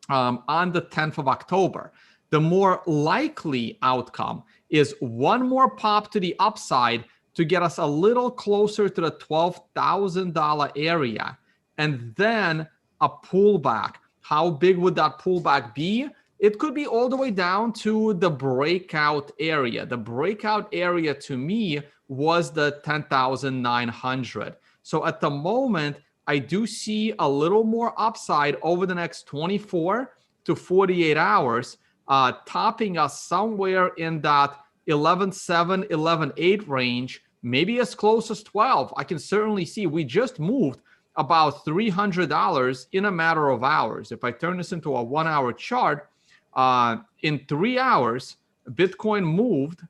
[SPEAKER 1] on the 10th of October. The more likely outcome is one more pop to the upside to get us a little closer to the $12,000 area, and then a pullback. How big would that pullback be? It could be all the way down to the breakout area. The breakout area to me was the 10,900. So at the moment, I do see a little more upside over the next 24 to 48 hours, topping us somewhere in that 11.7, 11.8 range, maybe as close as 12. I can certainly see we just moved about $300 in a matter of hours. If I turn this into a 1 hour chart, in 3 hours, Bitcoin moved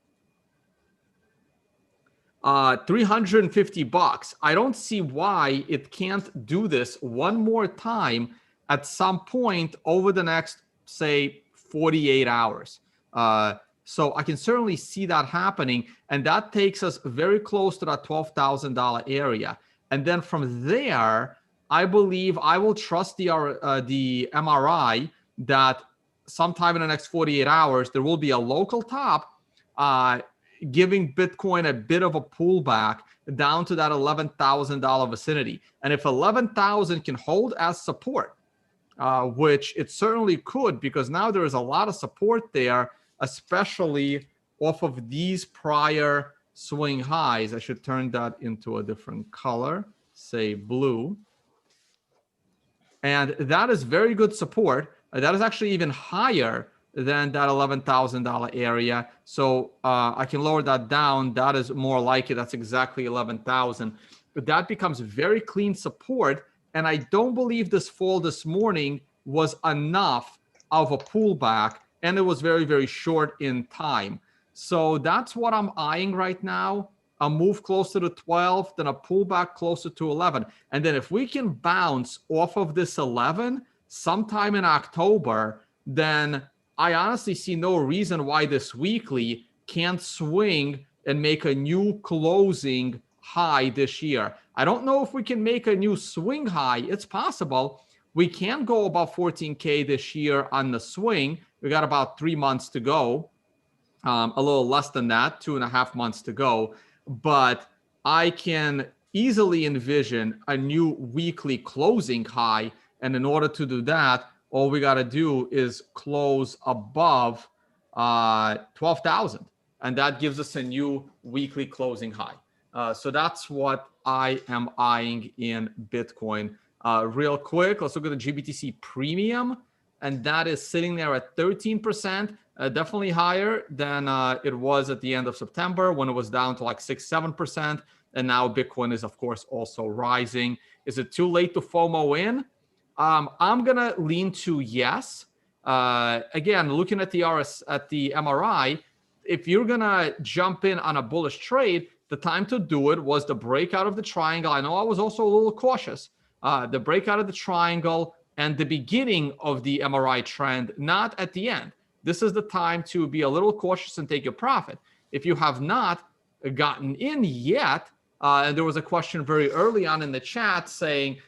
[SPEAKER 1] $350. I don't see why it can't do this one more time at some point over the next, say, 48 hours. So I can certainly see that happening, and that takes us very close to that $12,000 area. And then from there, I believe I will trust the MRI that sometime in the next 48 hours, there will be a local top, giving Bitcoin a bit of a pullback down to that $11,000 vicinity. And if 11,000 can hold as support, which it certainly could, because now there is a lot of support there, especially off of these prior swing highs. I should turn that into a different color, say blue. And that is very good support. That is actually even higher than that $11,000 area. So I can lower that down. That is more like it. That's exactly 11,000. But that becomes very clean support. And I don't believe this fall this morning was enough of a pullback. And it was very, very short in time. So that's what I'm eyeing right now. A move closer to 12, then a pullback closer to 11. And then if we can bounce off of this 11 sometime in October, then I honestly see no reason why this weekly can't swing and make a new closing high this year. I don't know if we can make a new swing high. It's possible. We can go above 14K this year on the swing. We got about 3 months to go, a little less than that, 2.5 months to go. But I can easily envision a new weekly closing high. And in order to do that, all we got to do is close above 12,000. And that gives us a new weekly closing high. So that's what I am eyeing in Bitcoin. Real quick, let's look at the GBTC premium. And that is sitting there at 13%, definitely higher than it was at the end of September when it was down to like 6-7%. And now Bitcoin is, of course, also rising. Is it too late to FOMO in? I'm going to lean to yes. Again, looking at the MRI, if you're going to jump in on a bullish trade, the time to do it was the breakout of the triangle. I know I was also a little cautious. The breakout of the triangle and the beginning of the MRI trend, not at the end. This is the time to be a little cautious and take your profit. If you have not gotten in yet, and there was a question very early on in the chat saying,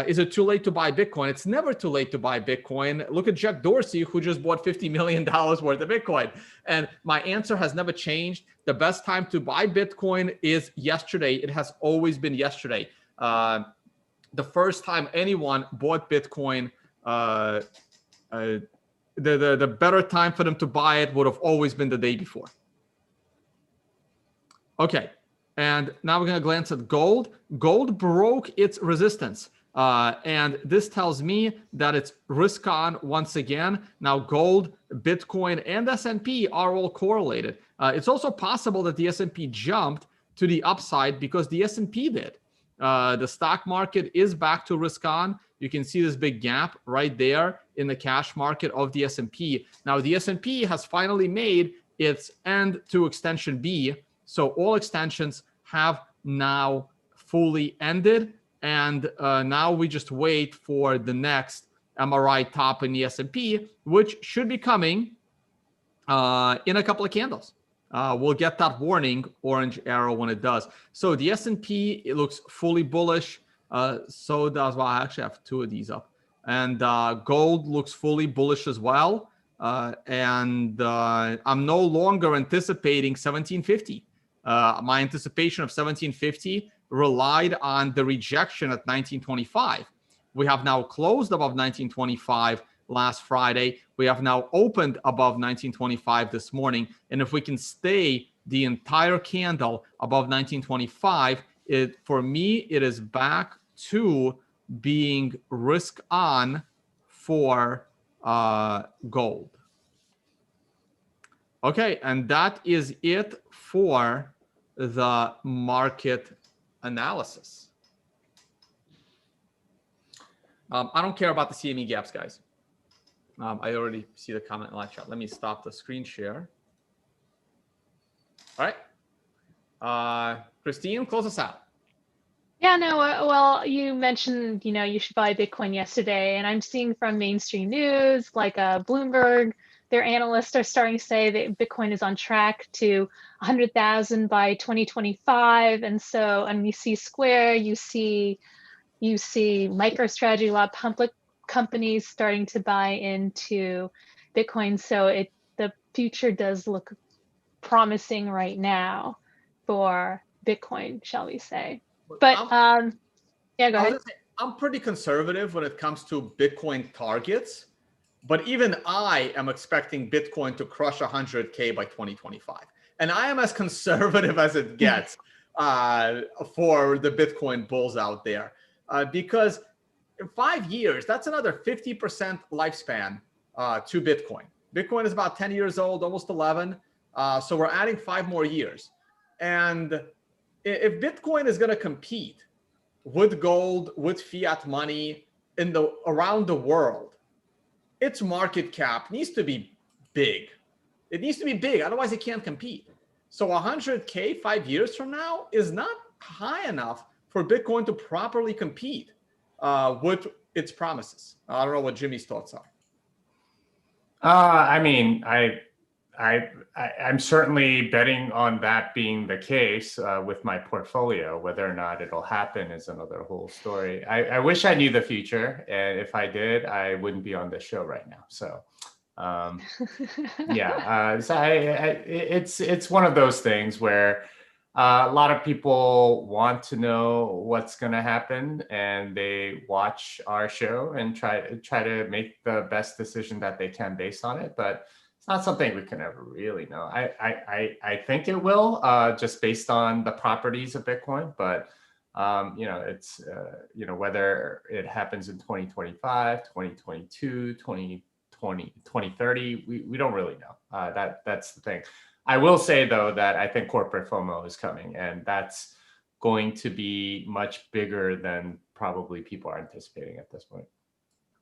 [SPEAKER 1] is it too late to buy Bitcoin? It's never too late to buy Bitcoin. Look at Jack Dorsey, who just bought $50 million worth of Bitcoin. And my answer has never changed. The best time to buy Bitcoin is yesterday. It has always been yesterday. The first time anyone bought Bitcoin, the better time for them to buy it would have always been the day before. Okay, and now we're going to glance at gold. Gold broke its resistance. And this tells me that it's risk on once again. Now, gold, Bitcoin, and S&P are all correlated. It's also possible that the S&P jumped to the upside because the S&P did. The stock market is back to risk on. You can see this big gap right there in the cash market of the S&P. Now, the S&P has finally made its end to extension B. So all extensions have now fully ended. And now we just wait for the next MRI top in the S&P, which should be coming in a couple of candles. We'll get that warning orange arrow when it does. So the S&P, it looks fully bullish. So does, well, I actually have two of these up. And gold looks fully bullish as well. And I'm no longer anticipating 1750. My anticipation of 1750 relied on the rejection at 1925. We have now closed above 1925 last Friday. We have now opened above 1925 this morning. And if we can stay the entire candle above 1925, for me, it is back to being risk on for gold. Okay, and that is it for the market analysis. I don't care about the CME gaps, guys. I already see the comment in the live chat. Let me stop the screen share. All right. Christine, close us out.
[SPEAKER 3] Yeah, no, well, you mentioned, you should buy Bitcoin yesterday, and I'm seeing from mainstream news, like Bloomberg, their analysts are starting to say that Bitcoin is on track to 100,000 by 2025. And so, and you see Square, you see MicroStrategy, a lot of public companies starting to buy into Bitcoin. So the future does look promising right now for Bitcoin, shall we say. But yeah, go ahead.
[SPEAKER 1] I'm pretty conservative when it comes to Bitcoin targets, but even I am expecting Bitcoin to crush 100K by 2025. And I am as conservative as it gets for the Bitcoin bulls out there. Because in 5 years, that's another 50% lifespan to Bitcoin. Bitcoin is about 10 years old, almost 11. So we're adding 5 more years. And if Bitcoin is going to compete with gold, with fiat money around the world, its market cap needs to be big. It needs to be big. Otherwise, it can't compete. So 100K 5 years from now is not high enough for Bitcoin to properly compete with its promises. I don't know what Jimmy's thoughts are.
[SPEAKER 2] I mean, I'm certainly betting on that being the case with my portfolio. Whether or not it'll happen is another whole story. I wish I knew the future, and if I did, I wouldn't be on this show right now. So, yeah, so it's one of those things where a lot of people want to know what's going to happen, and they watch our show and try to make the best decision that they can based on it. But it's not something we can ever really know. I think it will, just based on the properties of Bitcoin. But it's whether it happens in 2025, 2022, 2020, 2030, we don't really know. That's the thing. I will say, though, that I think corporate FOMO is coming, and that's going to be much bigger than probably people are anticipating at this point.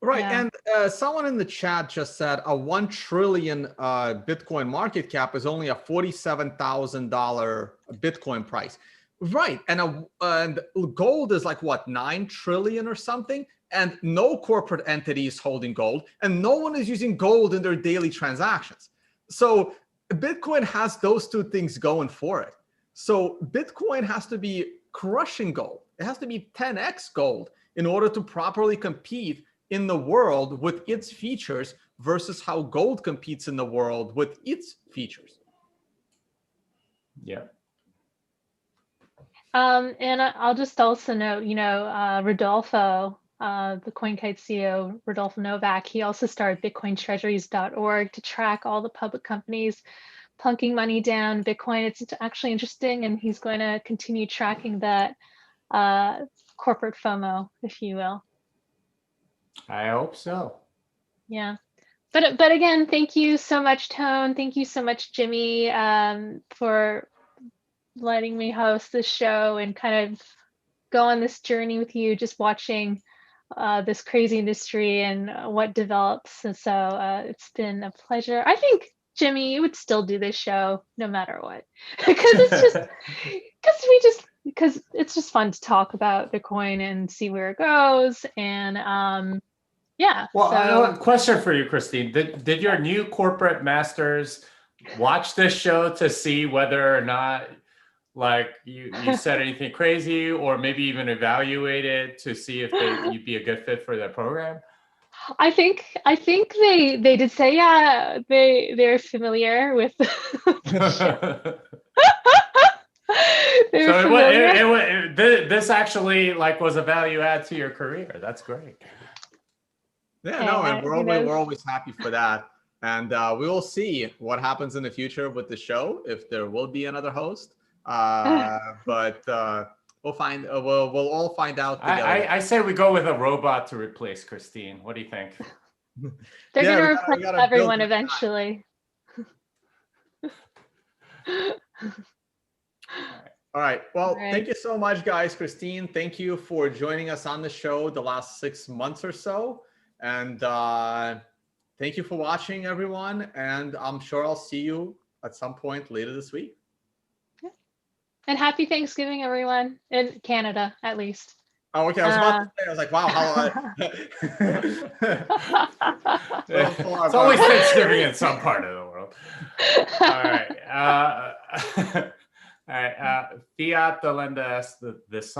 [SPEAKER 1] Right. Yeah. And someone in the chat just said a 1 trillion Bitcoin market cap is only a $47,000 Bitcoin price. Right. And gold is like, what, 9 trillion or something? And no corporate entity is holding gold, and no one is using gold in their daily transactions. So Bitcoin has those two things going for it. So Bitcoin has to be crushing gold. It has to be 10x gold in order to properly compete in the world with its features versus how gold competes in the world with its features.
[SPEAKER 2] Yeah.
[SPEAKER 3] And I'll just also note, Rodolfo, the CoinKite CEO, Rodolfo Novak, he also started BitcoinTreasuries.org to track all the public companies plunking money down Bitcoin. It's actually interesting, and he's going to continue tracking that corporate FOMO, if you will.
[SPEAKER 2] I hope so.
[SPEAKER 3] Yeah. But again, thank you so much, Tone. Thank you so much, Jimmy, for letting me host this show and kind of go on this journey with you, just watching this crazy industry and what develops. And so it's been a pleasure. I think Jimmy, you would still do this show no matter what, because it's just fun to talk about Bitcoin and see where it goes. And yeah.
[SPEAKER 2] Well,
[SPEAKER 3] So
[SPEAKER 2] question for you, Christine. Did your new corporate masters watch this show to see whether or not like you said anything crazy, or maybe even evaluate it to see if you'd be a good fit for their program?
[SPEAKER 3] I think they did say, yeah, they're familiar with the show. They're
[SPEAKER 2] So
[SPEAKER 3] familiar.
[SPEAKER 2] this actually like was a value add to your career. That's great.
[SPEAKER 1] Yeah, no, and
[SPEAKER 3] Who knows?
[SPEAKER 1] we're always happy for that. And we will see what happens in the future with the show, if there will be another host. But we'll find we'll all find out together.
[SPEAKER 2] I say we go with a robot to replace Christine. What do you think?
[SPEAKER 3] They're
[SPEAKER 1] Yeah,
[SPEAKER 3] gonna
[SPEAKER 1] we
[SPEAKER 3] replace
[SPEAKER 1] gotta
[SPEAKER 3] everyone
[SPEAKER 1] build
[SPEAKER 3] eventually.
[SPEAKER 1] All right. Well,
[SPEAKER 3] All right.
[SPEAKER 1] thank you so much, guys. Christine, thank you for joining us on the show the last 6 months or so. And thank you for watching, everyone. And I'm sure I'll see you at some point later this week.
[SPEAKER 3] And happy Thanksgiving, everyone, in Canada, at least.
[SPEAKER 1] Oh, okay. I was about to say, I was like, wow, how
[SPEAKER 2] It's always Thanksgiving in some part of the world. All right. All right. Fiat delenda est the